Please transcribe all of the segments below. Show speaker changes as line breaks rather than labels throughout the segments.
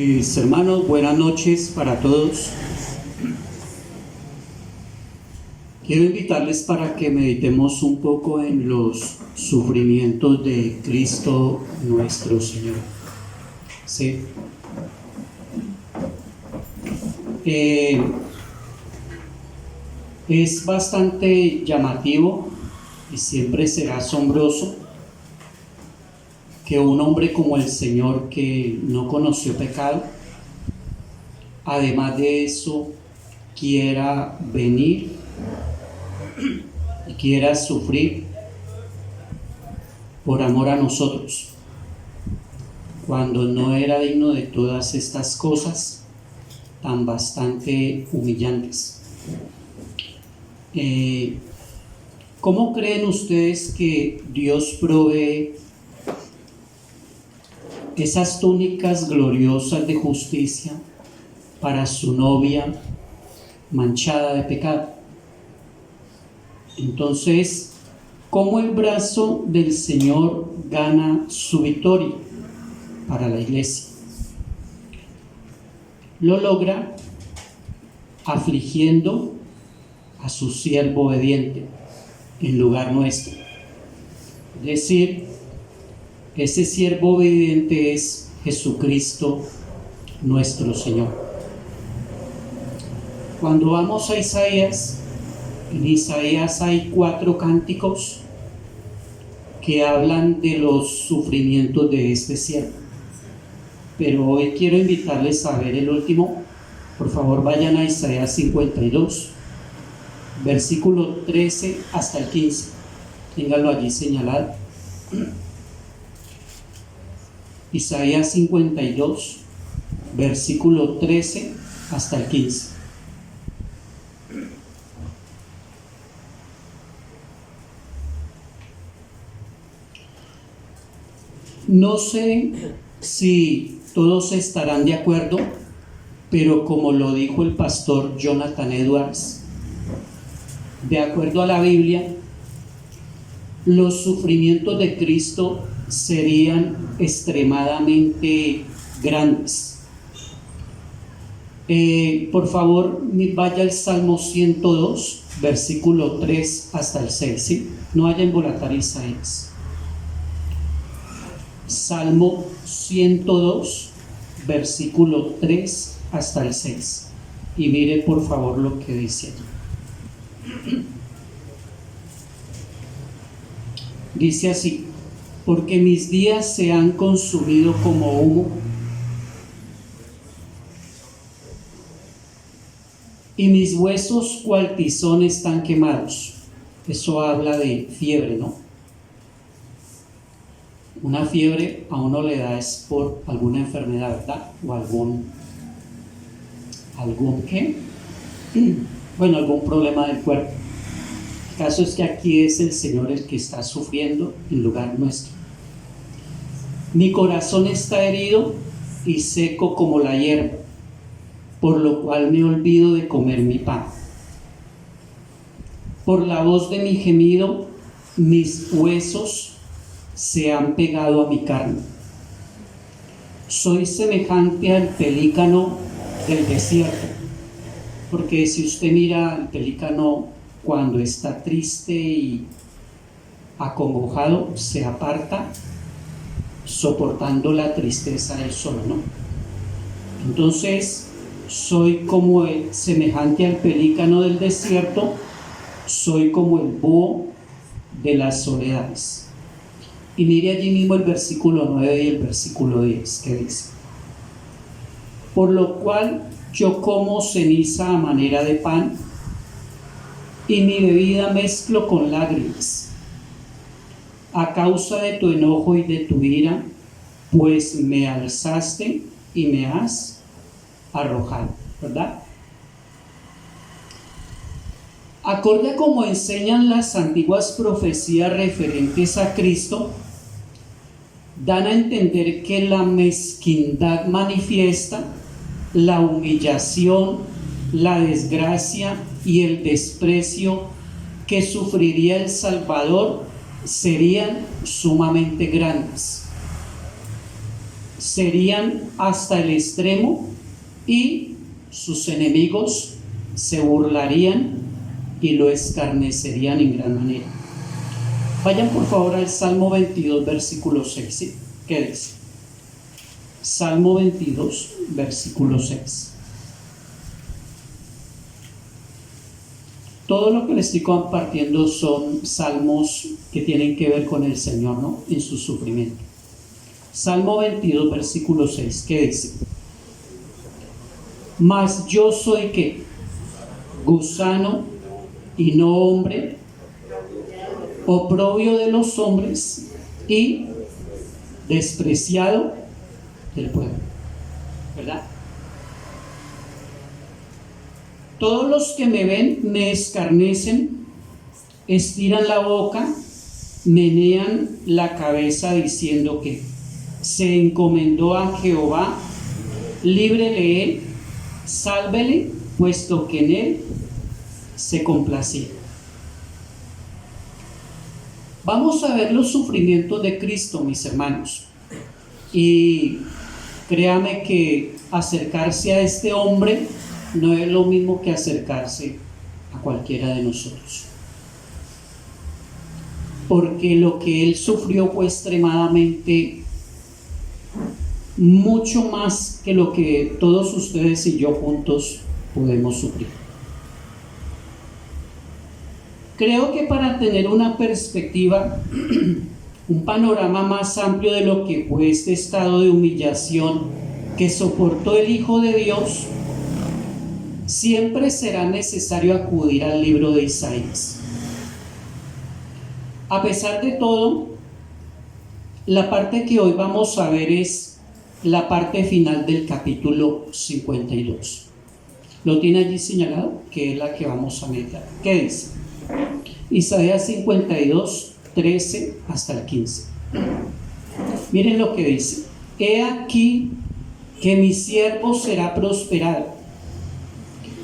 Mis hermanos, buenas noches para todos. Quiero invitarles para que meditemos un poco en los sufrimientos de Cristo nuestro Señor. ¿Sí? Es bastante llamativo y siempre será asombroso que un hombre como el Señor, que no conoció pecado, además de eso quiera venir y quiera sufrir por amor a nosotros, cuando no era digno de todas estas cosas tan bastante humillantes. ¿Cómo creen ustedes que Dios provee esas túnicas gloriosas de justicia para su novia manchada de pecado? Entonces, ¿cómo el brazo del Señor gana su victoria para la iglesia? Lo logra afligiendo a su siervo obediente en lugar nuestro. Es decir, ese siervo obediente es Jesucristo nuestro Señor. Cuando vamos a Isaías, en Isaías hay 4 cánticos que hablan de los sufrimientos de este siervo. Pero hoy quiero invitarles a ver el último. Por favor, vayan a Isaías 52, versículo 13 hasta el 15. Ténganlo allí señalado. Isaías 52, versículo 13 hasta el 15. No sé si todos estarán de acuerdo, pero como lo dijo el pastor Jonathan Edwards, de acuerdo a la Biblia, los sufrimientos de Cristo serían extremadamente grandes. Por favor, vaya al Salmo 102, versículo 3 hasta el 6, ¿sí? No vaya a embolatar Isaías. Salmo 102, versículo 3 hasta el 6. Y mire por favor lo que dice allí. Dice así: porque mis días se han consumido como humo, y mis huesos cual tizón están quemados. Eso habla de fiebre, ¿no? Una fiebre a uno le da es por alguna enfermedad, ¿verdad? O algún ¿qué? Bueno, algún problema del cuerpo. El caso es que aquí es el Señor el que está sufriendo en lugar nuestro. Mi corazón está herido y seco como la hierba, por lo cual me olvido de comer mi pan. Por la voz de mi gemido, mis huesos se han pegado a mi carne. Soy semejante al pelícano del desierto, porque si usted mira al pelícano cuando está triste y acongojado, se aparta soportando la tristeza del solo, ¿no? Entonces, soy como semejante al pelícano del desierto, soy como el búho de las soledades. Y mire allí mismo el versículo 9 y el versículo 10, que dice: por lo cual yo como ceniza a manera de pan, y mi bebida mezclo con lágrimas, a causa de tu enojo y de tu ira, pues me alzaste y me has arrojado, ¿verdad? Acorde a como enseñan las antiguas profecías referentes a Cristo, dan a entender que la mezquindad manifiesta, la humillación, la desgracia y el desprecio que sufriría el Salvador serían sumamente grandes. serían hasta el extremo y sus enemigos se burlarían y lo escarnecerían en gran manera. Vayan por favor al Salmo 22, versículo 6. ¿Sí? ¿Qué dice? Salmo 22, versículo 6. Todo lo que les estoy compartiendo son salmos que tienen que ver con el Señor, ¿no? En su sufrimiento. Salmo 22, versículo 6. ¿Qué dice? Mas yo soy ¿qué? Gusano y no hombre, oprobio de los hombres y despreciado del pueblo. ¿Verdad? Todos los que me ven me escarnecen, estiran la boca, menean la cabeza diciendo que se encomendó a Jehová, líbrele él, sálvele, puesto que en él se complacía. Vamos a ver los sufrimientos de Cristo, mis hermanos, y créame que acercarse a este hombre no es lo mismo que acercarse a cualquiera de nosotros, porque lo que él sufrió fue extremadamente mucho más que lo que todos ustedes y yo juntos podemos sufrir. Creo que para tener una perspectiva, un panorama más amplio de lo que fue este estado de humillación que soportó el Hijo de Dios, siempre será necesario acudir al libro de Isaías. A pesar de todo, la parte que hoy vamos a ver es la parte final del capítulo 52. ¿Lo tiene allí señalado? Que es la que vamos a meditar. ¿Qué dice? Isaías 52, 13 hasta el 15. Miren lo que dice. He aquí que mi siervo será prosperado,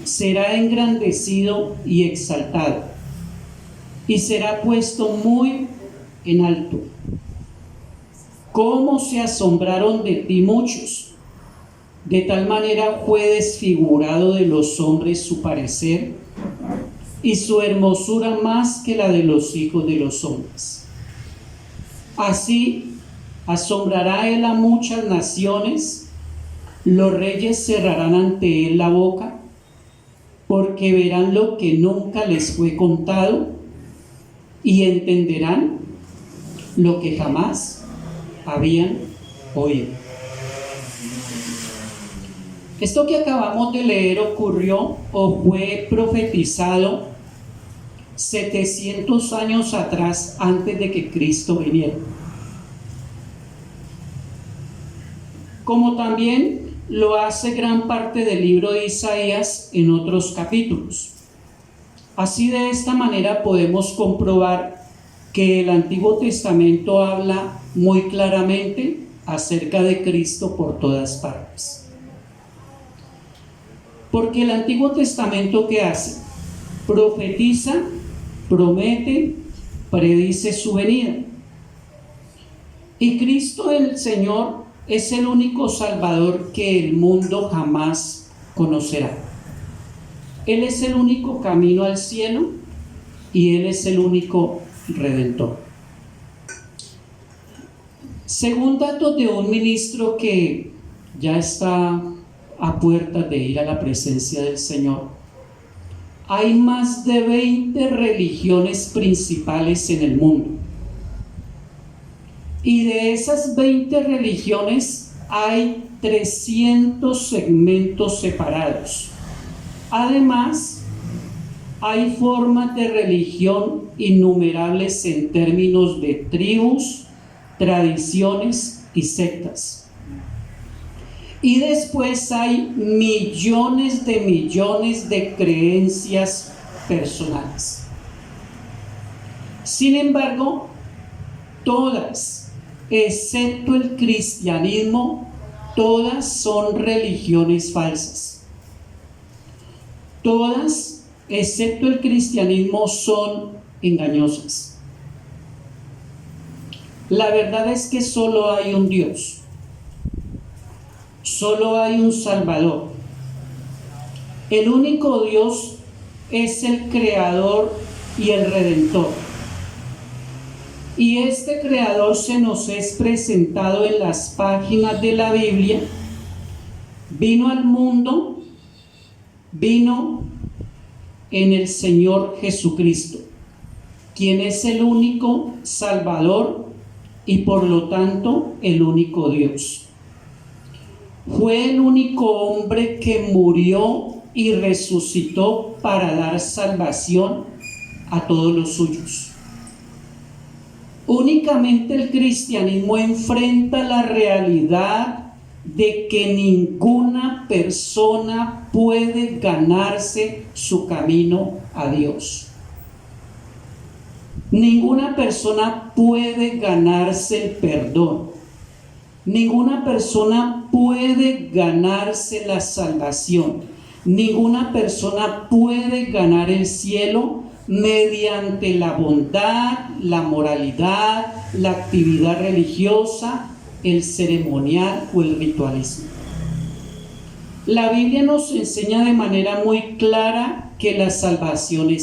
será engrandecido y exaltado, y será puesto muy en alto. ¿Cómo se asombraron de ti muchos? De tal manera fue desfigurado de los hombres su parecer, y su hermosura más que la de los hijos de los hombres. Así asombrará él a muchas naciones, los reyes cerrarán ante él la boca, porque verán lo que nunca les fue contado y entenderán lo que jamás habían oído. Esto que acabamos de leer ocurrió o fue profetizado 700 años atrás, antes de que Cristo viniera. Como también lo hace gran parte del libro de Isaías en otros capítulos. Así, de esta manera podemos comprobar que el Antiguo Testamento habla muy claramente acerca de Cristo por todas partes. Porque el Antiguo Testamento, ¿qué hace? Profetiza, promete, predice su venida. Y Cristo el Señor es el único Salvador que el mundo jamás conocerá. Él es el único camino al cielo y Él es el único Redentor. Según datos de un ministro que ya está a puertas de ir a la presencia del Señor, hay más de 20 religiones principales en el mundo. Y de esas 20 religiones hay 300 segmentos separados. Además, hay formas de religión innumerables en términos de tribus, tradiciones y sectas. Y después hay millones de creencias personales. Sin embargo, todas, excepto el cristianismo, todas son religiones falsas. Todas, excepto el cristianismo, son engañosas. La verdad es que solo hay un Dios. Solo hay un Salvador. El único Dios es el Creador y el Redentor. Y este Creador se nos es presentado en las páginas de la Biblia. Vino al mundo, vino en el Señor Jesucristo, quien es el único Salvador y por lo tanto el único Dios. Fue el único hombre que murió y resucitó para dar salvación a todos los suyos. Únicamente el cristianismo enfrenta la realidad de que ninguna persona puede ganarse su camino a Dios. Ninguna persona puede ganarse el perdón. Ninguna persona puede ganarse la salvación. Ninguna persona puede ganar el cielo mediante la bondad, la moralidad, la actividad religiosa, el ceremonial o el ritualismo. La Biblia nos enseña de manera muy clara que la salvación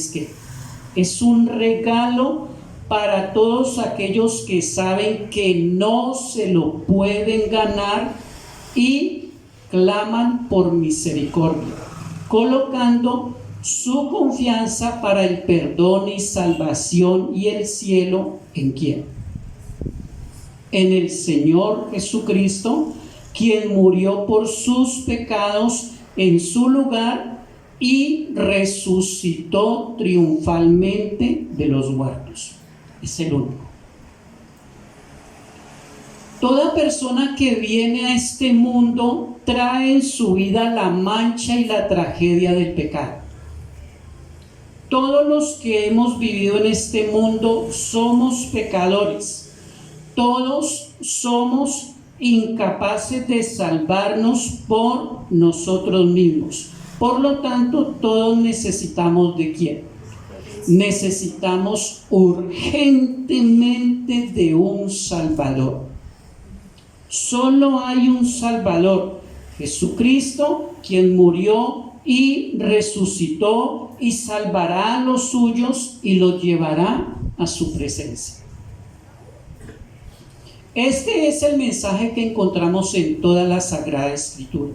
es un regalo para todos aquellos que saben que no se lo pueden ganar y claman por misericordia, colocando su confianza para el perdón y salvación y el cielo ¿en quién? En el Señor Jesucristo, quien murió por sus pecados en su lugar y resucitó triunfalmente de los muertos. Es el único. Toda persona que viene a este mundo trae en su vida la mancha y la tragedia del pecado. Todos los que hemos vivido en este mundo somos pecadores. Todos somos incapaces de salvarnos por nosotros mismos. Por lo tanto, todos necesitamos ¿de quién? Necesitamos urgentemente de un Salvador. Solo hay un Salvador, Jesucristo, quien murió y resucitó y salvará a los suyos y los llevará a su presencia. Este es el mensaje que encontramos en toda la Sagrada Escritura.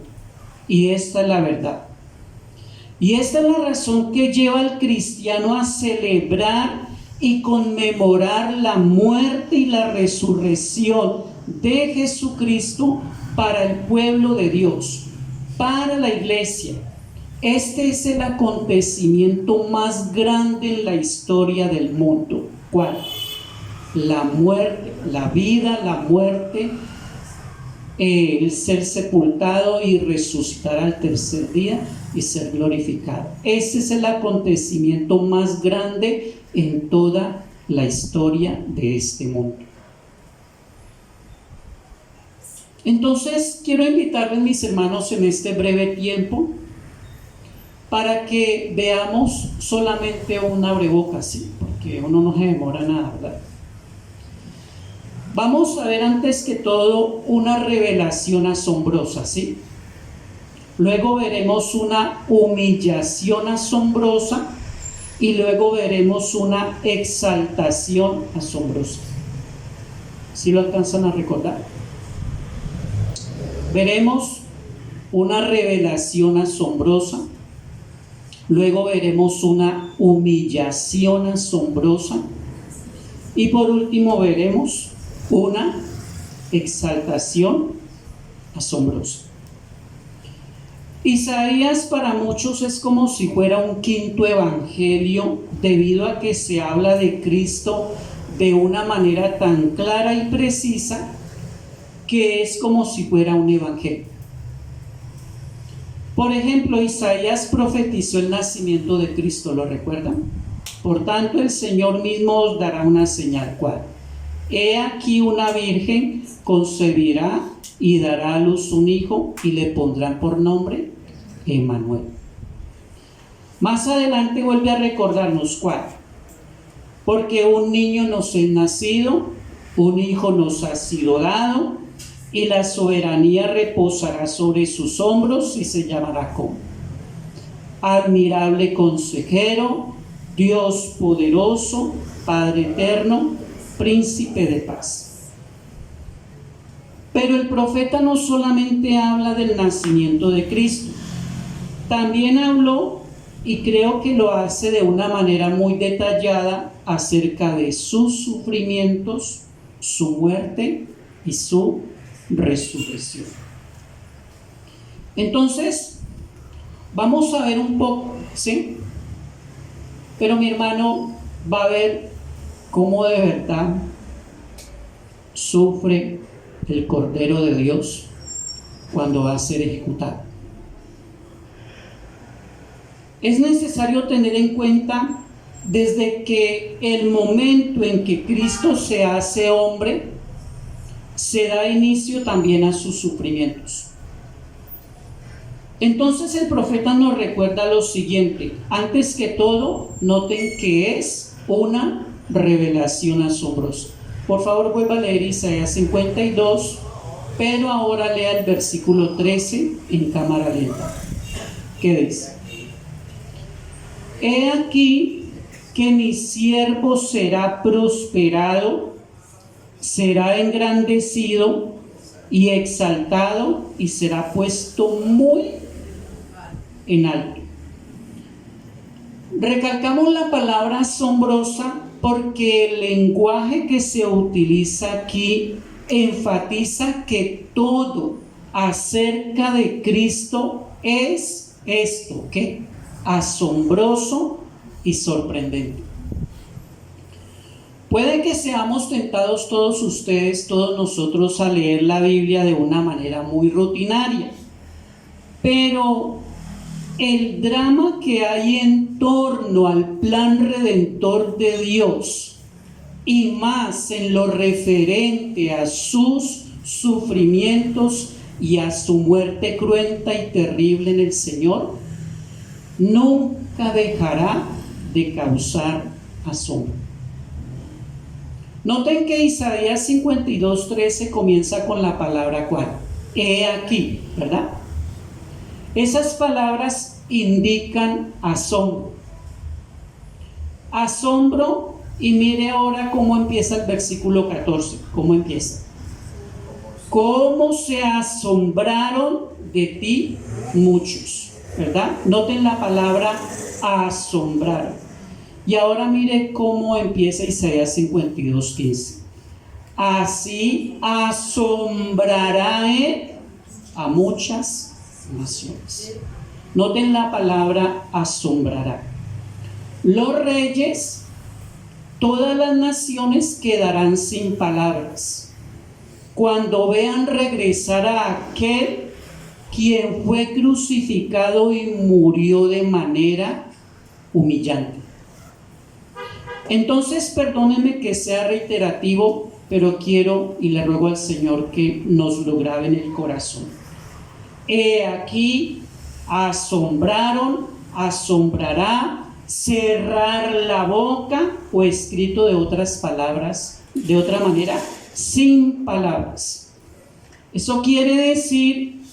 Y esta es la verdad. Y esta es la razón que lleva al cristiano a celebrar y conmemorar la muerte y la resurrección de Jesucristo para el pueblo de Dios, para la iglesia. Este es el acontecimiento más grande en la historia del mundo. ¿Cuál? La muerte, la vida, la muerte, el ser sepultado y resucitar al tercer día y ser glorificado. Ese es el acontecimiento más grande en toda la historia de este mundo. Entonces, quiero invitarles, mis hermanos, en este breve tiempo, para que veamos solamente un abrebocas, ¿sí? Porque uno no se demora nada, ¿verdad? Vamos a ver antes que todo una revelación asombrosa, ¿sí? Luego veremos una humillación asombrosa y luego veremos una exaltación asombrosa. ¿Sí lo alcanzan a recordar? Veremos una revelación asombrosa, luego veremos una humillación asombrosa y por último veremos una exaltación asombrosa. Isaías para muchos es como si fuera un quinto evangelio, debido a que se habla de Cristo de una manera tan clara y precisa que es como si fuera un evangelio. Por ejemplo, Isaías profetizó el nacimiento de Cristo, ¿lo recuerdan? Por tanto, el Señor mismo os dará una señal. ¿Cuál? He aquí una virgen concebirá y dará a luz un hijo y le pondrán por nombre Emmanuel. Más adelante vuelve a recordarnos cuál. Porque un niño nos es nacido, un hijo nos ha sido dado y la soberanía reposará sobre sus hombros y se llamará como admirable consejero, Dios poderoso, Padre eterno, príncipe de paz. Pero el profeta no solamente habla del nacimiento de Cristo, también habló, y creo que lo hace de una manera muy detallada, acerca de sus sufrimientos, su muerte y su resurrección. Entonces, vamos a ver un poco, ¿sí? Pero mi hermano va a ver cómo de verdad sufre el Cordero de Dios cuando va a ser ejecutado. Es necesario tener en cuenta desde que el momento en que Cristo se hace hombre, se da inicio también a sus sufrimientos. Entonces el profeta nos recuerda lo siguiente: antes que todo, noten que es una revelación asombrosa. Por favor, vuelva a leer Isaías 52, pero ahora lea el versículo 13 en cámara lenta. ¿Qué dice? He aquí que mi siervo será prosperado, será engrandecido y exaltado, y será puesto muy en alto. Recalcamos la palabra asombrosa porque el lenguaje que se utiliza aquí enfatiza que todo acerca de Cristo es esto, ¿qué? Asombroso y sorprendente. Puede que seamos tentados todos ustedes, todos nosotros, a leer la Biblia de una manera muy rutinaria, pero el drama que hay en torno al plan redentor de Dios, y más en lo referente a sus sufrimientos y a su muerte cruenta y terrible en el Señor, nunca dejará de causar asombro. Noten que Isaías 52:13 comienza con la palabra ¿cuál? He aquí, ¿verdad? Esas palabras indican asombro. Asombro, y mire ahora cómo empieza el versículo 14. ¿Cómo empieza? ¿Cómo se asombraron de ti muchos? ¿Verdad? Noten la palabra asombrar. Y ahora mire cómo empieza Isaías 52:15. Así asombrará él a muchas naciones. Noten la palabra asombrará. Los reyes, todas las naciones quedarán sin palabras cuando vean regresar a aquel quien fue crucificado y murió de manera humillante. Entonces, perdónenme que sea reiterativo, pero quiero y le ruego al Señor que nos lo grabe en el corazón. He aquí, asombraron, asombrará, cerrar la boca, o escrito de otras palabras, de otra manera, sin palabras. Eso quiere decir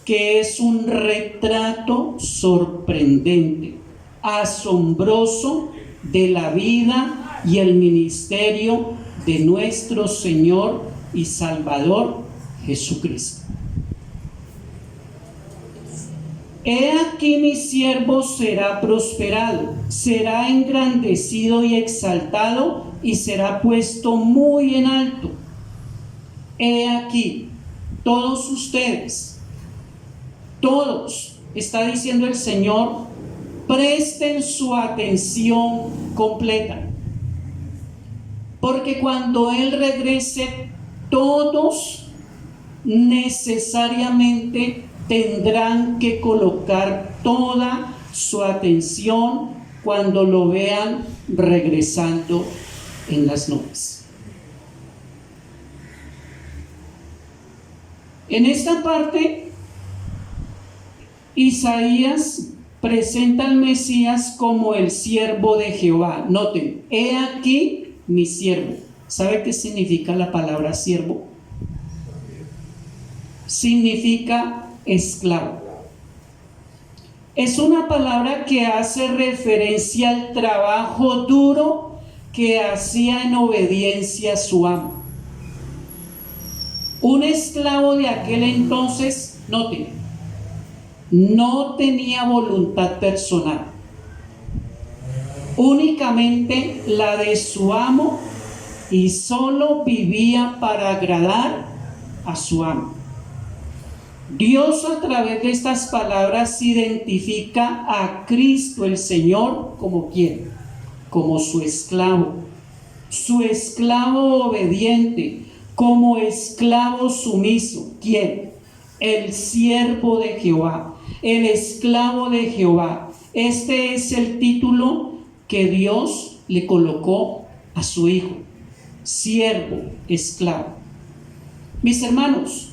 que es un retrato sorprendente, asombroso de la vida y el ministerio de nuestro Señor y Salvador Jesucristo. He aquí mi siervo será prosperado, será engrandecido y exaltado, y será puesto muy en alto. He aquí, todos ustedes, todos, está diciendo el Señor, presten su atención completa, porque cuando Él regrese, todos necesariamente tendrán que colocar toda su atención cuando lo vean regresando en las nubes. En esta parte, Isaías presenta al Mesías como el siervo de Jehová. Noten, he aquí mi siervo. ¿Sabe qué significa la palabra siervo? significa esclavo. Es una palabra que hace referencia al trabajo duro que hacía en obediencia a su amo. Un esclavo de aquel entonces, noten, no tenía voluntad personal, únicamente la de su amo, y solo vivía para agradar a su amo. Dios, a través de estas palabras, identifica a Cristo el Señor como ¿quién? Como su esclavo obediente, como esclavo sumiso. ¿Quién? El siervo de Jehová, el esclavo de Jehová. Este es el título que Dios le colocó a su hijo: siervo, esclavo. Mis hermanos,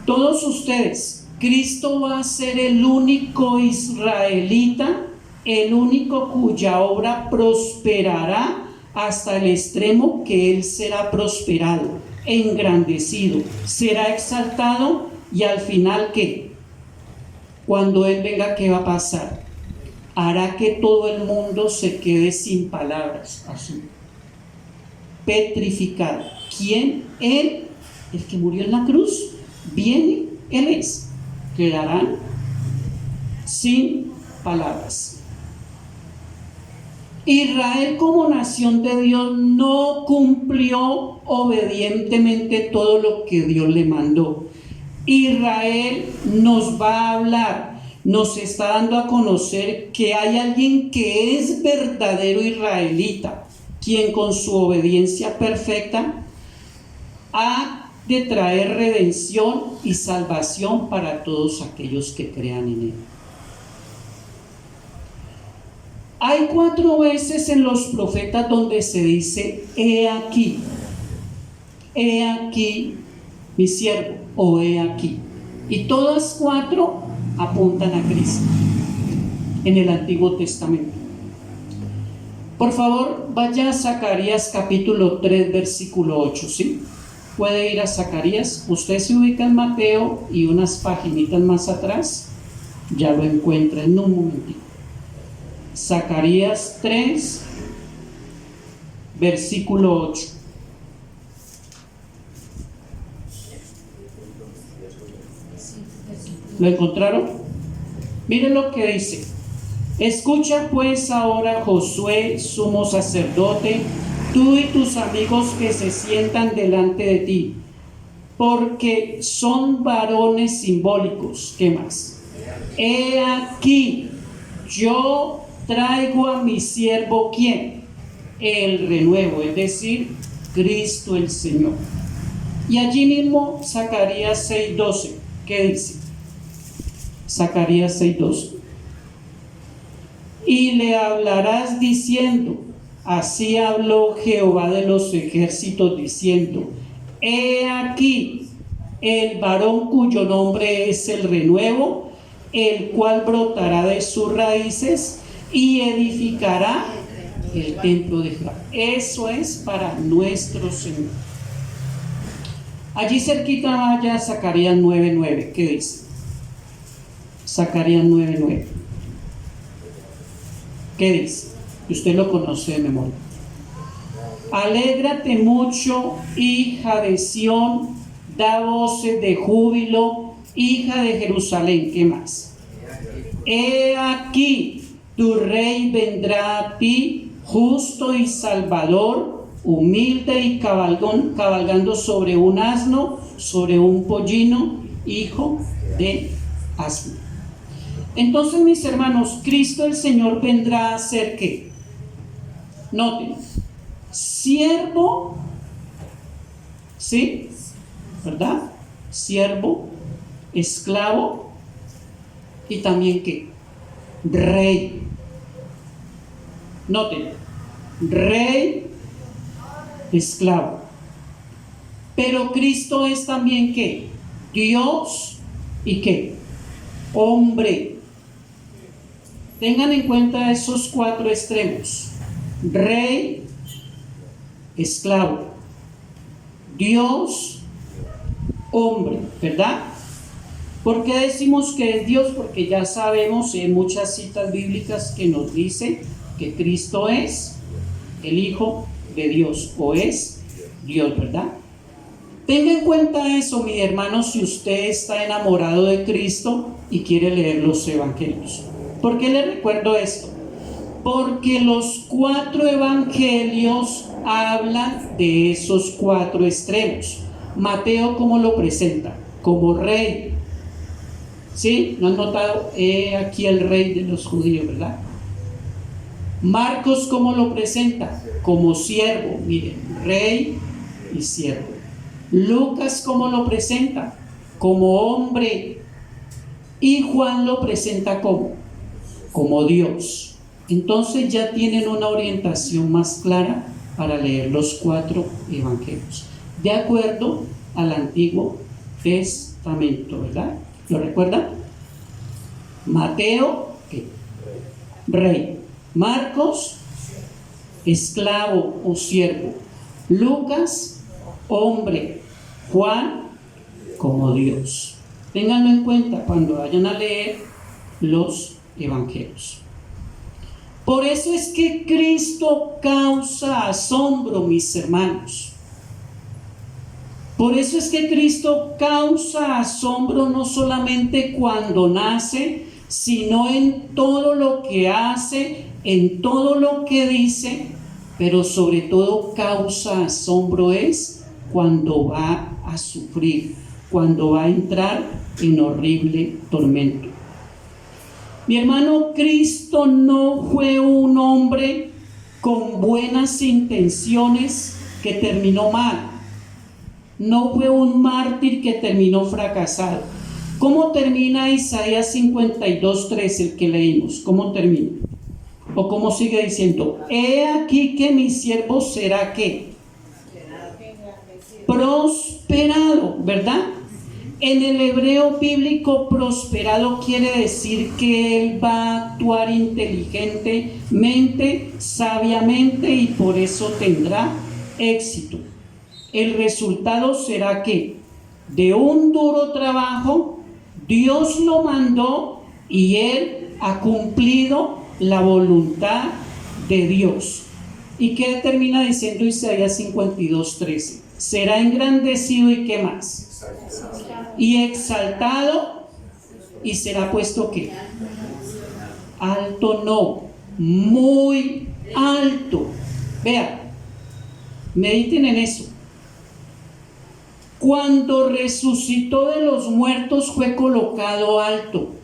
todos ustedes, Cristo va a ser el único israelita, el único cuya obra prosperará hasta el extremo que Él será prosperado, engrandecido, será exaltado, y al final, ¿qué? Cuando Él venga, ¿qué va a pasar? Hará que todo el mundo se quede sin palabras, así, petrificado. ¿Quién? Él, el que murió en la cruz. Viene, Él es. Quedarán sin palabras. Israel, como nación de Dios, no cumplió obedientemente todo lo que Dios le mandó. Israel nos va a hablar, nos está dando a conocer que hay alguien que es verdadero israelita, quien con su obediencia perfecta ha de traer redención y salvación para todos aquellos que crean en Él. Hay 4 veces en los profetas donde se dice: he aquí mi siervo, o he aquí. Y todas 4 apuntan a Cristo en el Antiguo Testamento. Por favor, vaya a Zacarías capítulo 3, versículo 8, ¿sí? Puede ir a Zacarías. Usted se ubica en Mateo y unas paginitas más atrás ya lo encuentra en un momentito. Zacarías 3, versículo 8. ¿Lo encontraron? Miren lo que dice: escucha pues ahora, Josué, sumo sacerdote, tú y tus amigos que se sientan delante de ti, porque son varones simbólicos. ¿Qué más? He aquí, yo traigo a mi siervo, ¿quién? El renuevo, es decir, Cristo el Señor. Y allí mismo Zacarías 6:12, ¿qué dice? Zacarías 6:12. Y le hablarás diciendo: así habló Jehová de los ejércitos, diciendo: he aquí el varón cuyo nombre es el renuevo, el cual brotará de sus raíces y edificará el templo de Jehová. Eso es para nuestro Señor. Allí cerquita vaya a Zacarías 9:9. ¿Qué dice? Zacarías 9:9. ¿Qué dice? Usted lo conoce de memoria. Alégrate mucho, hija de Sión, da voces de júbilo, hija de Jerusalén. ¿Qué más? He aquí, tu rey vendrá a ti, justo y salvador, humilde y cabalgando sobre un asno, sobre un pollino, hijo de asno. Entonces, mis hermanos, Cristo el Señor vendrá a ser ¿qué? Noten: siervo, ¿sí? ¿Verdad? Siervo, esclavo, y también ¿qué? Rey. Noten: rey, esclavo. Pero Cristo es también ¿qué? Dios y ¿qué? Hombre. Tengan en cuenta esos 4 extremos: rey, esclavo, Dios hombre, ¿verdad? ¿Por qué decimos que es Dios? Porque ya sabemos en muchas citas bíblicas que nos dice que Cristo es el Hijo de Dios o es Dios, ¿verdad? Tenga en cuenta eso, mi hermano, si usted está enamorado de Cristo y quiere leer los evangelios. ¿Por qué le recuerdo esto? Porque los 4 evangelios hablan de esos 4 extremos. Mateo, ¿cómo lo presenta? Como rey. ¿Sí? ¿No han notado? Aquí el rey de los judíos, ¿verdad? Marcos, ¿cómo lo presenta? Como siervo. Miren, rey y siervo. Lucas, ¿cómo lo presenta? Como hombre. Y Juan lo presenta como Dios. Entonces ya tienen una orientación más clara para leer los 4 evangelios, de acuerdo al Antiguo Testamento, ¿verdad? ¿Lo recuerdan? Mateo, ¿qué? Rey. Marcos, esclavo o siervo. Lucas, hombre. Juan, como Dios. Ténganlo en cuenta cuando vayan a leer los evangelios. Por eso es que Cristo causa asombro, mis hermanos. Por eso es que Cristo causa asombro no solamente cuando nace, sino en todo lo que hace, en todo lo que dice, pero sobre todo causa asombro es cuando va a sufrir, cuando va a entrar en horrible tormento. Mi hermano, Cristo no fue un hombre con buenas intenciones que terminó mal. No fue un mártir que terminó fracasado. ¿Cómo termina Isaías 52:3, el que leímos? ¿Cómo termina? ¿O cómo sigue diciendo? He aquí que mi siervo será ¿qué? Prosperado, ¿verdad? En el hebreo bíblico, prosperado quiere decir que él va a actuar inteligentemente, sabiamente, y por eso tendrá éxito. El resultado será que de un duro trabajo, Dios lo mandó y él ha cumplido la voluntad de Dios. ¿Y qué termina diciendo Isaías 52:13? Será engrandecido y ¿qué más? Y exaltado, y será puesto ¿qué? Alto no, muy alto. Vean, mediten en eso. Cuando resucitó de los muertos fue colocado alto.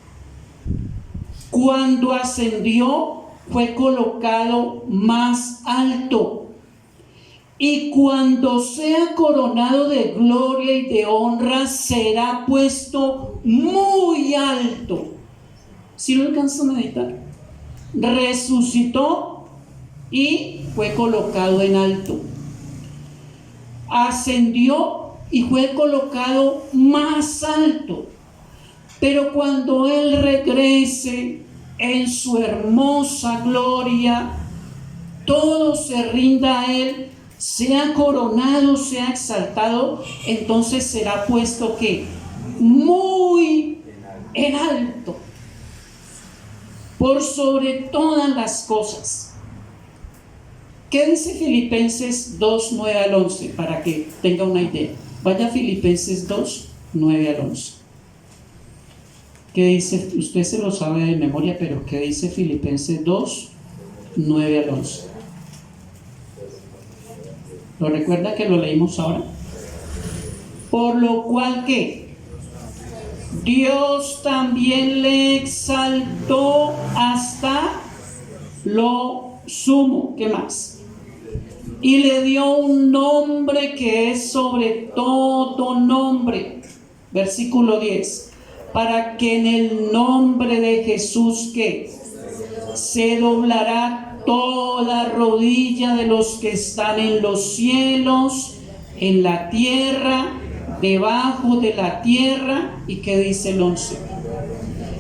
Cuando ascendió fue colocado más alto. Y cuando sea coronado de gloria y de honra, será puesto muy alto. ¿Sí lo alcanzan a meditar? Resucitó y fue colocado en alto. Ascendió y fue colocado más alto. Pero cuando Él regrese en su hermosa gloria, todo se rinda a Él, sea coronado, sea exaltado, entonces será puesto ¿qué? Muy en alto, por sobre todas las cosas. ¿Qué dice Filipenses 2:9-11? Para que tenga una idea. Vaya a Filipenses 2:9-11. ¿Qué dice? Usted se lo sabe de memoria, pero ¿qué dice Filipenses 2:9-11? ¿Lo recuerda que lo leímos ahora? Por lo cual, ¿qué? Dios también le exaltó hasta lo sumo. ¿Qué más? Y le dio un nombre que es sobre todo nombre. Versículo 10. Para que en el nombre de Jesús, ¿qué? Se doblará toda rodilla de los que están en los cielos, en la tierra, debajo de la tierra. ¿Y qué dice el 11?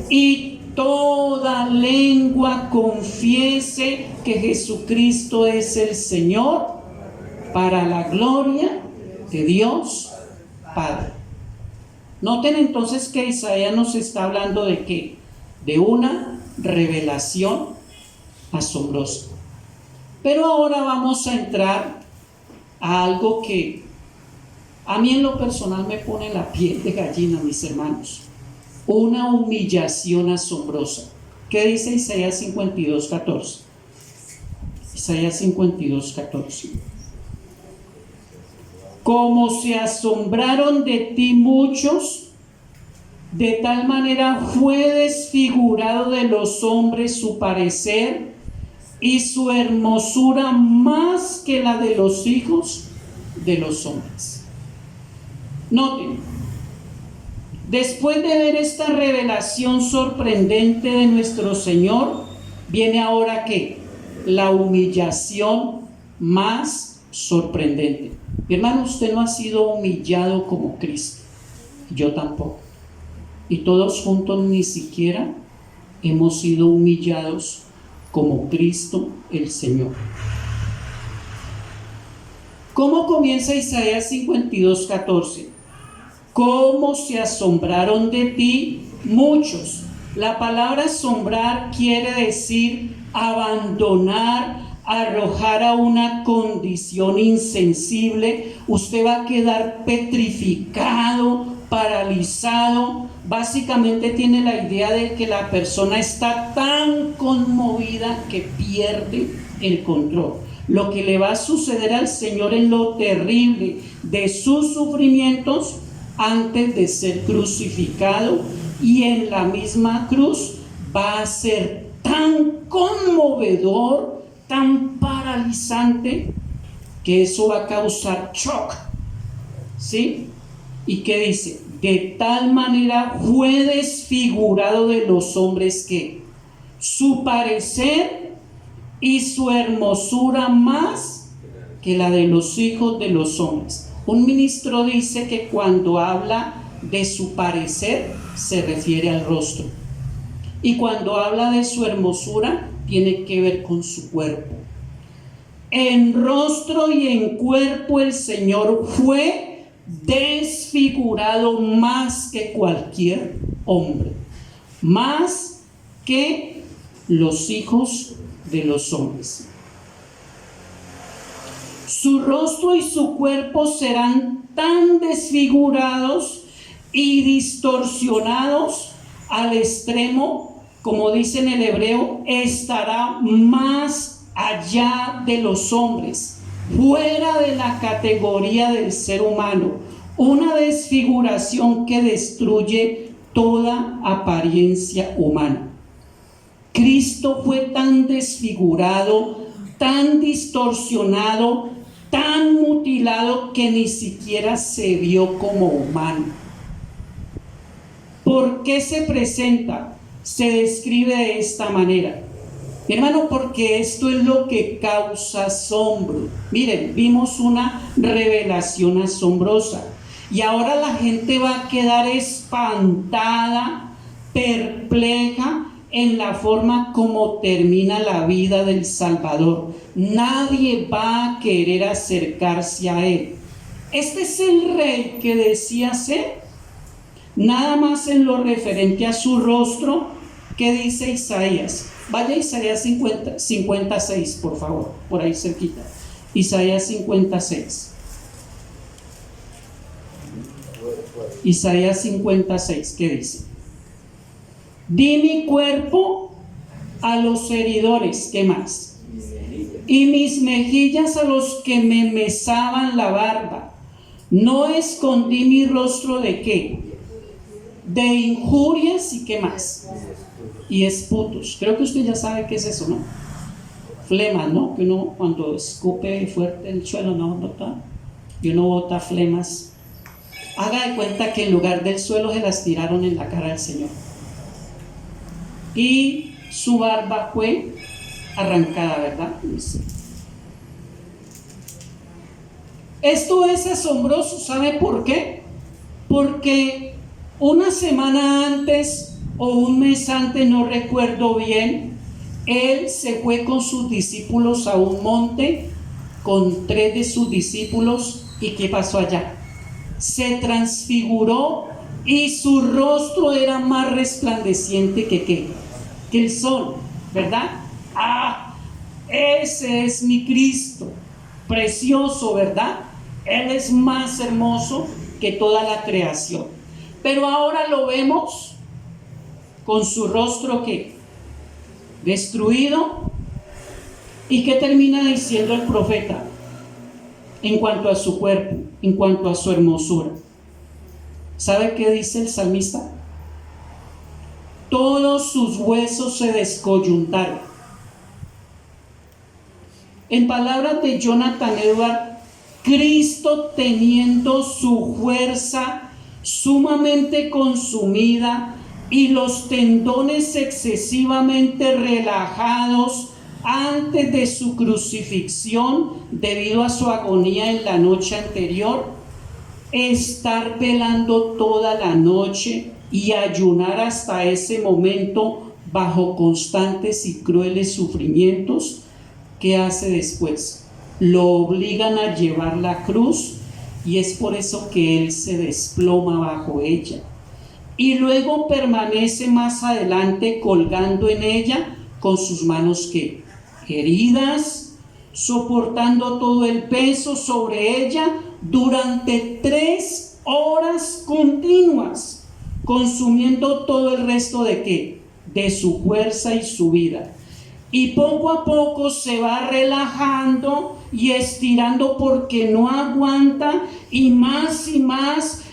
Y toda lengua confiese que Jesucristo es el Señor, para la gloria de Dios Padre. Noten entonces que Isaías nos está hablando de ¿qué? De una revelación asombrosa. Pero ahora vamos a entrar a algo que a mí en lo personal me pone la piel de gallina, mis hermanos. Una humillación asombrosa. ¿Qué dice Isaías 52:14? Isaías 52:14. Como se asombraron de ti muchos, de tal manera fue desfigurado de los hombres su parecer y su hermosura más que la de los hijos de los hombres. Noten, después de ver esta revelación sorprendente de nuestro Señor, viene ahora ¿qué? La humillación más sorprendente. Mi hermano, usted no ha sido humillado como Cristo, yo tampoco. Y todos juntos ni siquiera hemos sido humillados como Cristo el Señor. ¿Cómo comienza Isaías 52:14? ¿Cómo se asombraron de ti muchos? La palabra asombrar quiere decir abandonar, arrojar a una condición insensible. Usted va a quedar petrificado, paralizado. Básicamente tiene la idea de que la persona está tan conmovida que pierde el control. Lo que le va a suceder al Señor en lo terrible de sus sufrimientos antes de ser crucificado, y en la misma cruz va a ser tan conmovedor, tan paralizante, que eso va a causar shock. ¿Sí? ¿Y qué dice? De tal manera fue desfigurado de los hombres que su parecer y su hermosura más que la de los hijos de los hombres. Un ministro dice que cuando habla de su parecer se refiere al rostro, y cuando habla de su hermosura tiene que ver con su cuerpo. En rostro y en cuerpo el Señor fue desfigurado más que cualquier hombre, más que los hijos de los hombres. Su rostro y su cuerpo serán tan desfigurados y distorsionados al extremo, como dice en el hebreo, estará más allá de los hombres, fuera de la categoría del ser humano, una desfiguración que destruye toda apariencia humana. Cristo fue tan desfigurado, tan distorsionado, tan mutilado que ni siquiera se vio como humano. ¿Por qué se presenta? Se describe de esta manera. Hermano, porque esto es lo que causa asombro. Miren, vimos una revelación asombrosa y ahora la gente va a quedar espantada, perpleja en la forma como termina la vida del Salvador. Nadie va a querer acercarse a él. Este es el rey que decía ser. Nada más en lo referente a su rostro, ¿qué dice Isaías? Vaya a Isaías 56, por favor, por ahí cerquita. Isaías 56. Isaías 56, ¿qué dice? Di mi cuerpo a los heridores, ¿qué más? Y mis mejillas a los que me mesaban la barba. No escondí mi rostro ¿de qué? De injurias y ¿qué más? Y esputos. Creo que usted ya sabe qué es eso, ¿no? Flemas, ¿no? Que uno cuando escupe fuerte el suelo, ¿no? ¿Nota? Y uno bota flemas. Haga de cuenta que en lugar del suelo se las tiraron en la cara del Señor. Y su barba fue arrancada, ¿verdad? Esto es asombroso, ¿sabe por qué? Porque una semana antes o un mes antes, no recuerdo bien, él se fue con sus discípulos a un monte, con 3 de sus discípulos, ¿y qué pasó allá? Se transfiguró y su rostro era más resplandeciente que el sol, ¿verdad? Ese es mi Cristo, precioso, ¿verdad? Él es más hermoso que toda la creación. Pero ahora lo vemos con su rostro ¿qué? Destruido. ¿Y qué termina diciendo el profeta en cuanto a su cuerpo, en cuanto a su hermosura? ¿Sabe qué dice el salmista? Todos sus huesos se descoyuntaron. En palabras de Jonathan Edwards, Cristo, teniendo su fuerza sumamente consumida y los tendones excesivamente relajados antes de su crucifixión debido a su agonía en la noche anterior, estar velando toda la noche y ayunar hasta ese momento bajo constantes y crueles sufrimientos, ¿qué hace después? Lo obligan a llevar la cruz y es por eso que él se desploma bajo ella. Y luego permanece más adelante colgando en ella con sus manos ¿qué? Heridas, soportando todo el peso sobre ella durante 3 horas continuas, consumiendo todo el resto ¿de qué? De su fuerza y su vida. Y poco a poco se va relajando y estirando porque no aguanta, y más,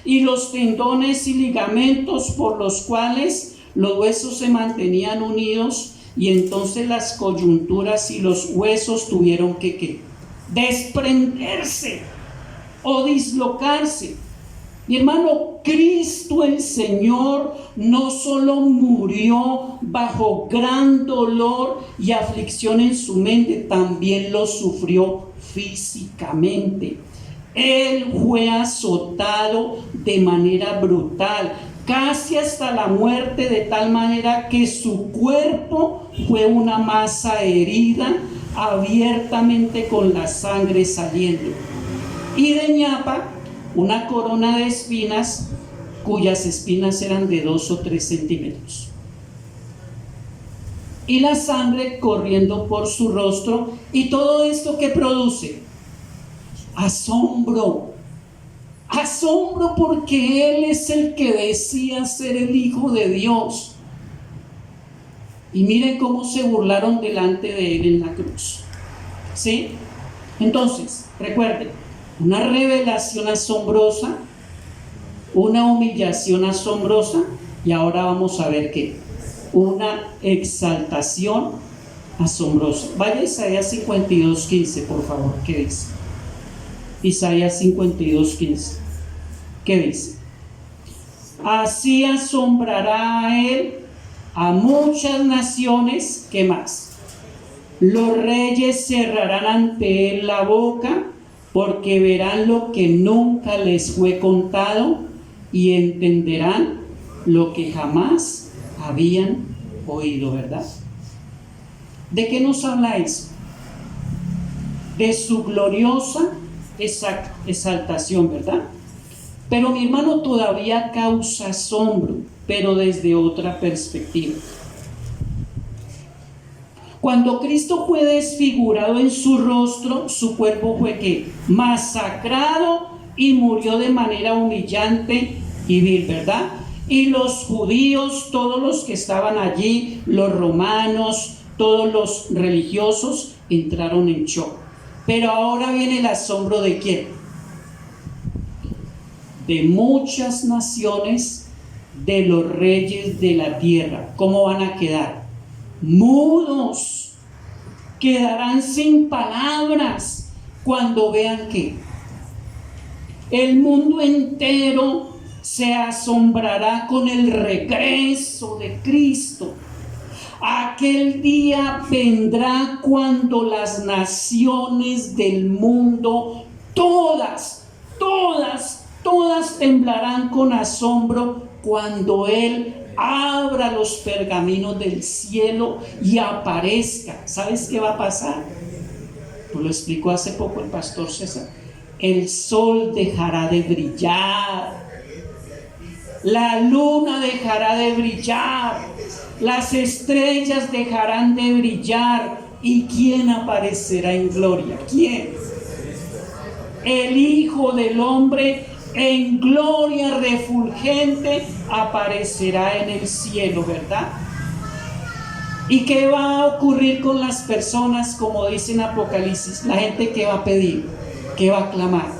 y los tendones y ligamentos por los cuales los huesos se mantenían unidos, y entonces las coyunturas y los huesos tuvieron que desprenderse o dislocarse. Mi hermano, Cristo el Señor no solo murió bajo gran dolor y aflicción en su mente, también lo sufrió físicamente. Él fue azotado de manera brutal, casi hasta la muerte, de tal manera que su cuerpo fue una masa herida, abiertamente con la sangre saliendo. Y de ñapa, una corona de espinas, cuyas espinas eran de 2 o 3 centímetros. Y la sangre corriendo por su rostro. ¿Y todo esto qué produce? Asombro. Asombro, porque Él es el que decía ser el Hijo de Dios. Y miren cómo se burlaron delante de Él en la cruz. ¿Sí? Entonces, recuerden, una revelación asombrosa, una humillación asombrosa, y ahora vamos a ver qué, una exaltación asombrosa. Vaya a Isaías 52:15, por favor. ¿Qué dice? Isaías 52:15. ¿Qué dice? Así asombrará a él a muchas naciones. ¿Qué más? Los reyes cerrarán ante él la boca, porque verán lo que nunca les fue contado y entenderán lo que jamás habían oído, ¿verdad? ¿De qué nos habla eso? De su gloriosa exaltación, ¿verdad? Pero mi hermano, todavía causa asombro, pero desde otra perspectiva. Cuando Cristo fue desfigurado en su rostro, su cuerpo fue ¿qué? Masacrado y murió de manera humillante y vil, ¿verdad? Y los judíos, todos los que estaban allí, los romanos, todos los religiosos, entraron en shock. Pero ahora viene el asombro ¿de quién? De muchas naciones, de los reyes de la tierra. ¿Cómo van a quedar? Mudos, quedarán sin palabras cuando vean que el mundo entero se asombrará con el regreso de Cristo. Aquel día vendrá cuando las naciones del mundo, todas temblarán con asombro cuando Él abra los pergaminos del cielo y aparezca. ¿Sabes qué va a pasar? Pues lo explicó hace poco el pastor César. El sol dejará de brillar. La luna dejará de brillar, las estrellas dejarán de brillar. ¿Y quién aparecerá en gloria? ¿Quién? El Hijo del Hombre en gloria refulgente aparecerá en el cielo, ¿verdad? ¿Y qué va a ocurrir con las personas, como dice en Apocalipsis? La gente que va a pedir, que va a clamar,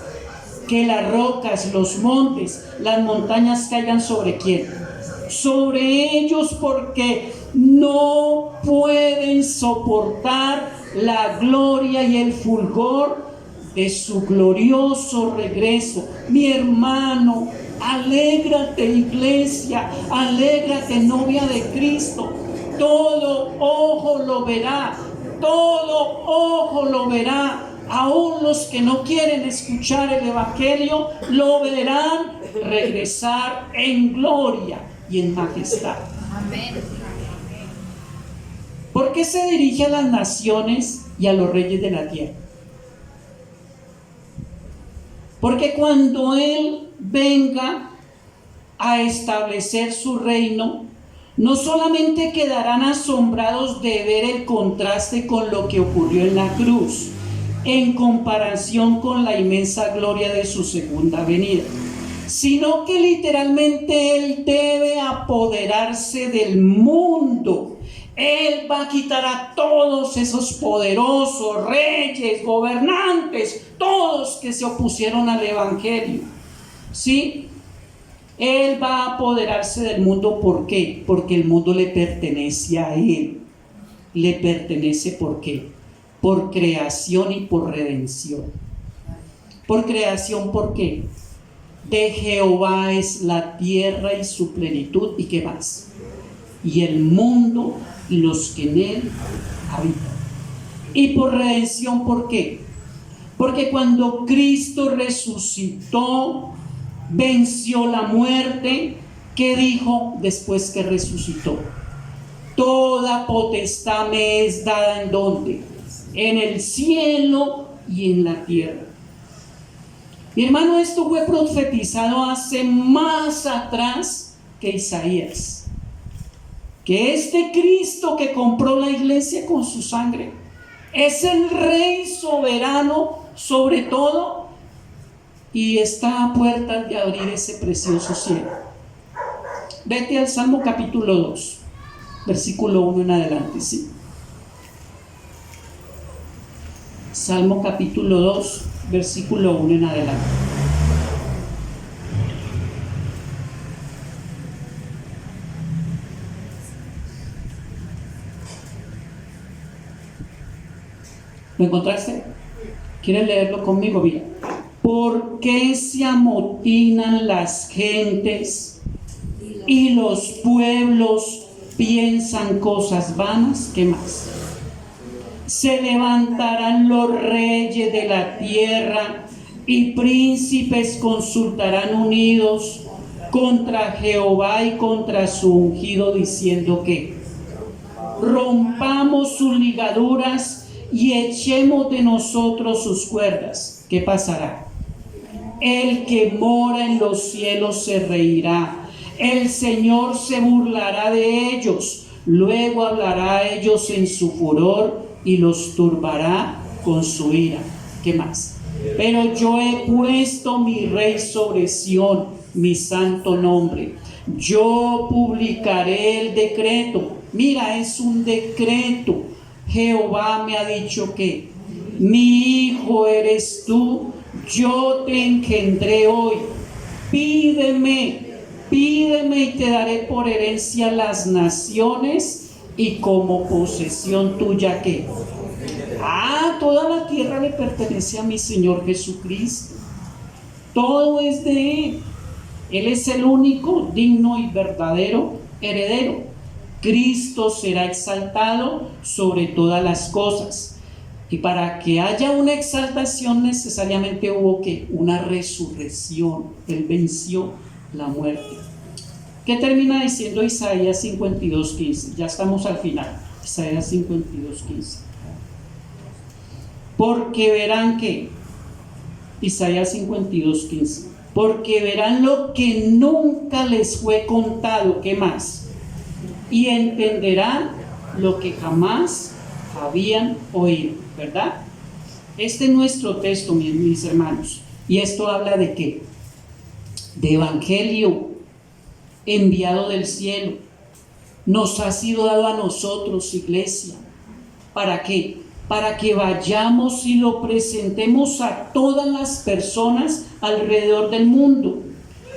que las rocas, los montes, las montañas caigan sobre quién, sobre ellos, porque no pueden soportar la gloria y el fulgor de su glorioso regreso. Mi hermano, alégrate, iglesia, alégrate, novia de Cristo. Todo ojo lo verá, todo ojo lo verá. Aún los que no quieren escuchar el evangelio lo verán regresar en gloria y en majestad. Amén. ¿Por qué se dirige a las naciones y a los reyes de la tierra? Porque cuando Él venga a establecer su reino, no solamente quedarán asombrados de ver el contraste con lo que ocurrió en la cruz, en comparación con la inmensa gloria de su segunda venida, sino que literalmente Él debe apoderarse del mundo. Él va a quitar a todos esos poderosos reyes, gobernantes, todos que se opusieron al evangelio, ¿sí? Él va a apoderarse del mundo. ¿Por qué? Porque el mundo le pertenece a Él. Le pertenece, ¿por qué? Por creación y por redención. Por creación, ¿por qué? De Jehová es la tierra y su plenitud, ¿y qué más? Y el mundo y los que en él habitan. Y por redención, ¿por qué? Porque cuando Cristo resucitó, venció la muerte, ¿qué dijo después que resucitó? Toda potestad me es dada, ¿en dónde? En el cielo y en la tierra. Mi hermano, esto fue profetizado hace más atrás que Isaías. Que este Cristo que compró la iglesia con su sangre es el Rey soberano sobre todo y está a puertas de abrir ese precioso cielo. Vete al Salmo capítulo 2, versículo 1 en adelante, ¿sí? Salmo capítulo 2, versículo 1 en adelante. ¿Lo encontraste? ¿Quieres leerlo conmigo? Mira. ¿Por qué se amotinan las gentes y los pueblos piensan cosas vanas? ¿Qué más? Se levantarán los reyes de la tierra y príncipes consultarán unidos contra Jehová y contra su ungido, diciendo que rompamos sus ligaduras y echemos de nosotros sus cuerdas. ¿Qué pasará? El que mora en los cielos se reirá, el Señor se burlará de ellos, luego hablará a ellos en su furor y los turbará con su ira. ¿Qué más? Pero yo he puesto mi rey sobre Sión, mi santo nombre. Yo publicaré el decreto. Mira, es un decreto. Jehová me ha dicho que mi hijo eres tú, yo te engendré hoy. Pídeme y te daré por herencia las naciones y como posesión tuya. ¿Qué? Toda la tierra le pertenece a mi Señor Jesucristo. Todo es de Él. Él es el único, digno y verdadero heredero. Cristo será exaltado sobre todas las cosas. Y para que haya una exaltación necesariamente hubo que una resurrección. Él venció la muerte. ¿Qué termina diciendo Isaías 52:15? Ya estamos al final. Isaías 52:15. Porque verán que Isaías 52:15. porque verán lo que nunca les fue contado. ¿Qué más? Y entenderán lo que jamás habían oído, ¿verdad? Este es nuestro texto, mis hermanos. ¿Y esto habla de qué? De evangelio enviado del cielo. Nos ha sido dado a nosotros, iglesia. ¿Para qué? Para que vayamos y lo presentemos a todas las personas alrededor del mundo,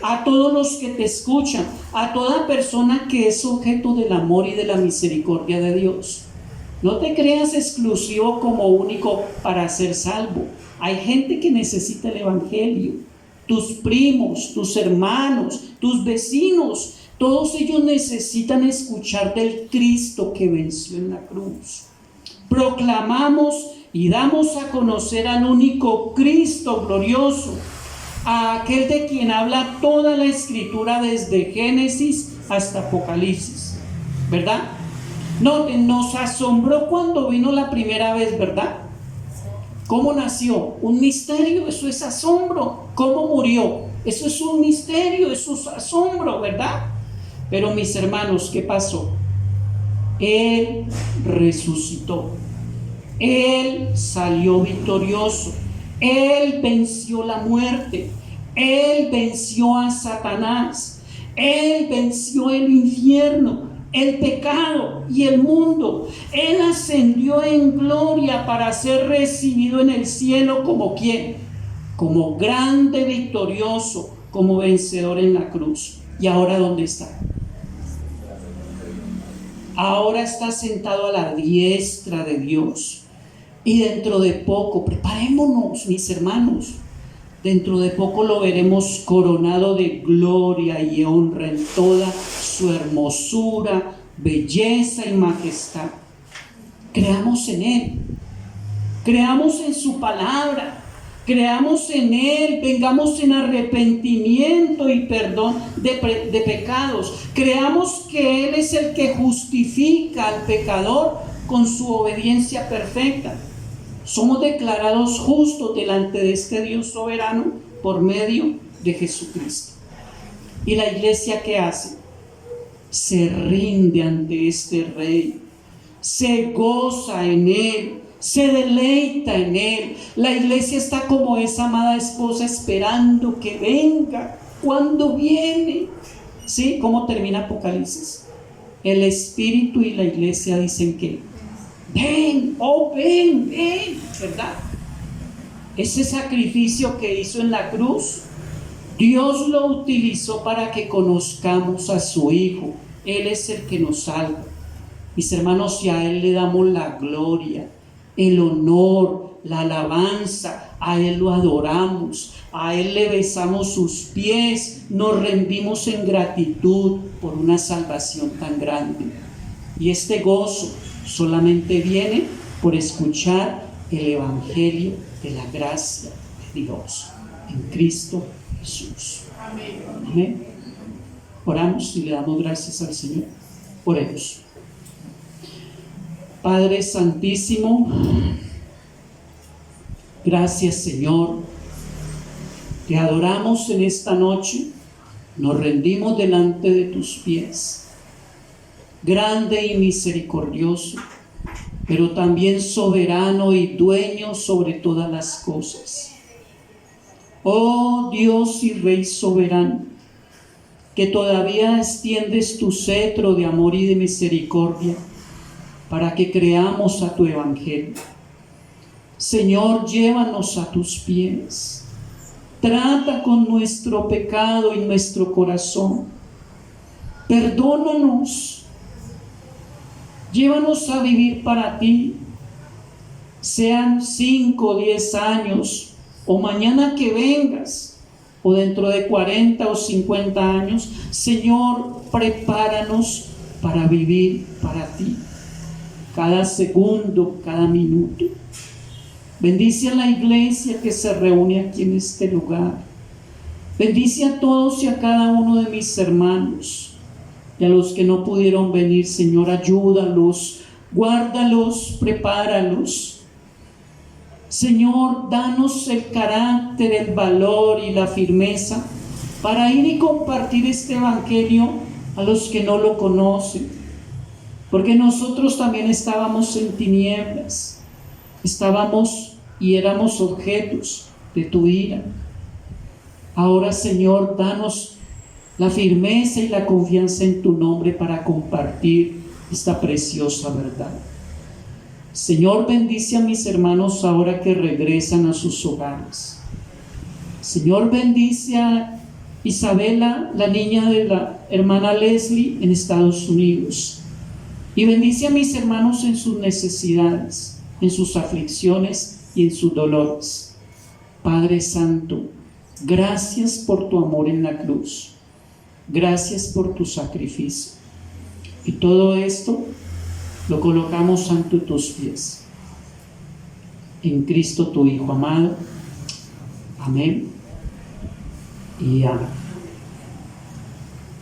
a todos los que te escuchan, a toda persona que es objeto del amor y de la misericordia de Dios. No te creas exclusivo como único para ser salvo. Hay gente que necesita el evangelio. Tus primos, tus hermanos, tus vecinos, todos ellos necesitan escuchar del Cristo que venció en la cruz. Proclamamos y damos a conocer al único Cristo glorioso, a aquel de quien habla toda la Escritura desde Génesis hasta Apocalipsis, ¿verdad? Noten, nos asombró cuando vino la primera vez, ¿verdad? ¿Cómo nació? Un misterio, eso es asombro. ¿Cómo murió? Eso es un misterio, eso es asombro, ¿verdad? Pero mis hermanos, ¿qué pasó? Él resucitó. Él salió victorioso. Él venció la muerte. Él venció a Satanás. Él venció el infierno, el pecado y el mundo. Él ascendió en gloria para ser recibido en el cielo como ¿quién? Como grande victorioso, como vencedor en la cruz. ¿Y ahora dónde está? Ahora está sentado a la diestra de Dios. Y dentro de poco, preparémonos, mis hermanos, dentro de poco lo veremos coronado de gloria y honra en toda su hermosura, belleza y majestad. Creamos en Él, creamos en su palabra, creamos en Él, vengamos en arrepentimiento y perdón de pecados. Creamos que Él es el que justifica al pecador con su obediencia perfecta. Somos declarados justos delante de este Dios soberano por medio de Jesucristo. ¿Y la iglesia qué hace? Se rinde ante este Rey, se goza en Él, se deleita en Él. La iglesia está como esa amada esposa esperando que venga. ¿Cuándo viene? ¿Sí? ¿Cómo termina Apocalipsis? El Espíritu y la iglesia dicen que ven, oh ven, ven, ¿verdad? Ese sacrificio que hizo en la cruz, Dios lo utilizó para que conozcamos a su Hijo. Él es el que nos salva. Mis hermanos, y a Él le damos la gloria, el honor, la alabanza, a Él lo adoramos, a Él le besamos sus pies, nos rendimos en gratitud por una salvación tan grande. Y este gozo solamente viene por escuchar el evangelio de la gracia de Dios en Cristo Jesús. Amén. Oramos y le damos gracias al Señor. Oremos. Padre Santísimo, gracias Señor. Te adoramos en esta noche. Nos rendimos delante de tus pies. Grande y misericordioso, pero también soberano y dueño sobre todas las cosas. Oh Dios y Rey soberano, que todavía extiendes tu cetro de amor y de misericordia para que creamos a tu evangelio. Señor, llévanos a tus pies. Trata con nuestro pecado y nuestro corazón. Perdónanos. Llévanos a vivir para ti, sean 5 o 10 años, o mañana que vengas, o dentro de 40 o 50 años. Señor, prepáranos para vivir para ti, cada segundo, cada minuto. Bendice a la iglesia que se reúne aquí en este lugar. Bendice a todos y a cada uno de mis hermanos. Y a los que no pudieron venir, Señor, ayúdalos, guárdalos, prepáralos. Señor, danos el carácter, el valor y la firmeza para ir y compartir este evangelio a los que no lo conocen, porque nosotros también estábamos en tinieblas, estábamos y éramos objetos de tu ira. Ahora, Señor, danos la firmeza y la confianza en tu nombre para compartir esta preciosa verdad. Señor, bendice a mis hermanos ahora que regresan a sus hogares. Señor, bendice a Isabela, la niña de la hermana Leslie en Estados Unidos. Y bendice a mis hermanos en sus necesidades, en sus aflicciones y en sus dolores. Padre Santo, gracias por tu amor en la cruz. Gracias por tu sacrificio. Y todo esto lo colocamos ante tus pies. En Cristo tu Hijo amado. Amén y amén.